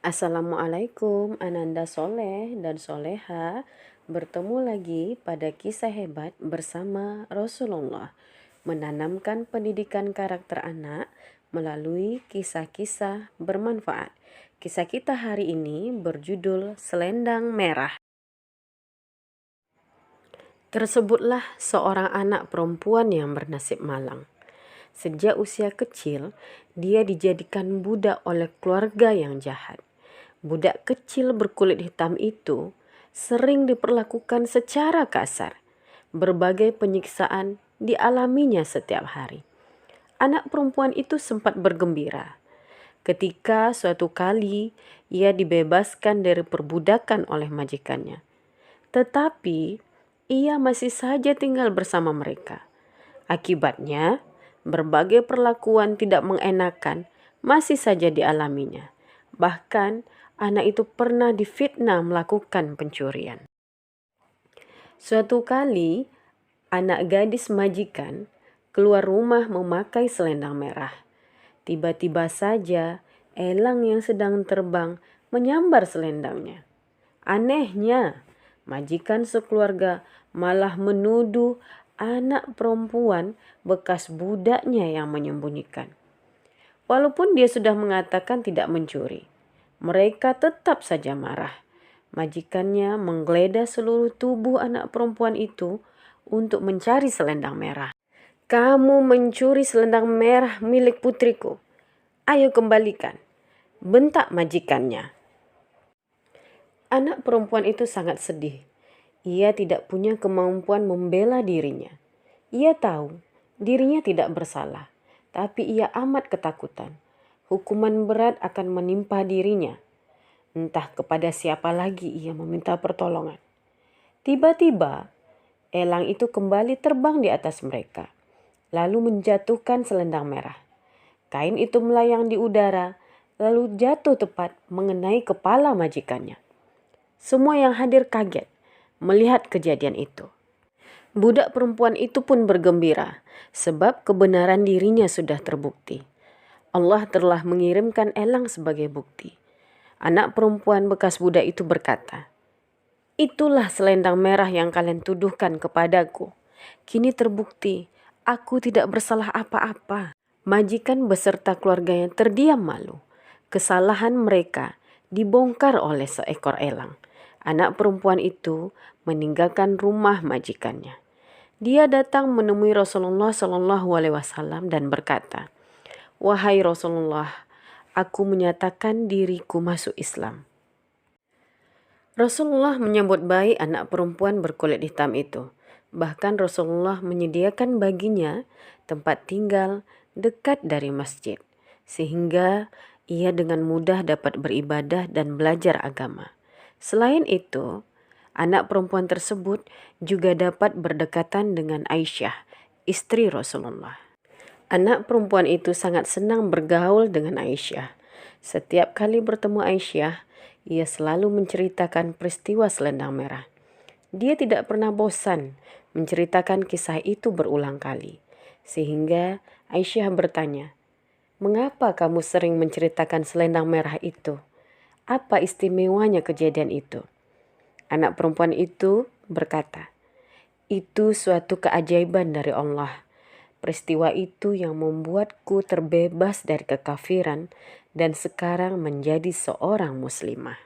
Assalamualaikum Ananda Soleh dan Soleha. Bertemu lagi pada kisah hebat bersama Rasulullah menanamkan pendidikan karakter anak melalui kisah-kisah bermanfaat. Kisah kita hari ini berjudul Selendang Merah. Tersebutlah seorang anak perempuan yang bernasib malang. Sejak usia kecil, dia dijadikan budak oleh keluarga yang jahat. Budak kecil berkulit hitam itu sering diperlakukan secara kasar. Berbagai penyiksaan dialaminya setiap hari. Anak perempuan itu sempat bergembira ketika suatu kali ia dibebaskan dari perbudakan oleh majikannya. Tetapi ia masih saja tinggal bersama mereka. Akibatnya, berbagai perlakuan tidak mengenakan masih saja dialaminya. Bahkan, anak itu pernah difitnah melakukan pencurian. Suatu kali, anak gadis majikan keluar rumah memakai selendang merah. Tiba-tiba saja, elang yang sedang terbang menyambar selendangnya. Anehnya, majikan sekeluarga malah menuduh anak perempuan bekas budaknya yang menyembunyikan. Walaupun dia sudah mengatakan tidak mencuri, mereka tetap saja marah. Majikannya menggeledah seluruh tubuh anak perempuan itu untuk mencari selendang merah. "Kamu mencuri selendang merah milik putriku. Ayo kembalikan," bentak majikannya. Anak perempuan itu sangat sedih. Ia tidak punya kemampuan membela dirinya. Ia tahu dirinya tidak bersalah, tapi ia amat ketakutan. Hukuman berat akan menimpa dirinya. Entah kepada siapa lagi ia meminta pertolongan. Tiba-tiba, elang itu kembali terbang di atas mereka, lalu menjatuhkan selendang merah. Kain itu melayang di udara, lalu jatuh tepat mengenai kepala majikannya. Semua yang hadir kaget melihat kejadian itu. Budak perempuan itu pun bergembira sebab kebenaran dirinya sudah terbukti. Allah telah mengirimkan elang sebagai bukti. Anak perempuan bekas budak itu berkata, "Itulah selendang merah yang kalian tuduhkan kepadaku. Kini terbukti aku tidak bersalah apa-apa." Majikan beserta keluarganya terdiam malu. Kesalahan mereka dibongkar oleh seekor elang. Anak perempuan itu meninggalkan rumah majikannya. Dia datang menemui Rasulullah SAW dan berkata, "Wahai Rasulullah, aku menyatakan diriku masuk Islam." Rasulullah menyambut baik anak perempuan berkulit hitam itu. Bahkan Rasulullah menyediakan baginya tempat tinggal dekat dari masjid, sehingga ia dengan mudah dapat beribadah dan belajar agama. Selain itu, anak perempuan tersebut juga dapat berdekatan dengan Aisyah, istri Rasulullah. Anak perempuan itu sangat senang bergaul dengan Aisyah. Setiap kali bertemu Aisyah, ia selalu menceritakan peristiwa selendang merah. Dia tidak pernah bosan menceritakan kisah itu berulang kali. Sehingga Aisyah bertanya, "Mengapa kamu sering menceritakan selendang merah itu? Apa istimewanya kejadian itu?" Anak perempuan itu berkata, "Itu suatu keajaiban dari Allah. Peristiwa itu yang membuatku terbebas dari kekafiran dan sekarang menjadi seorang muslimah."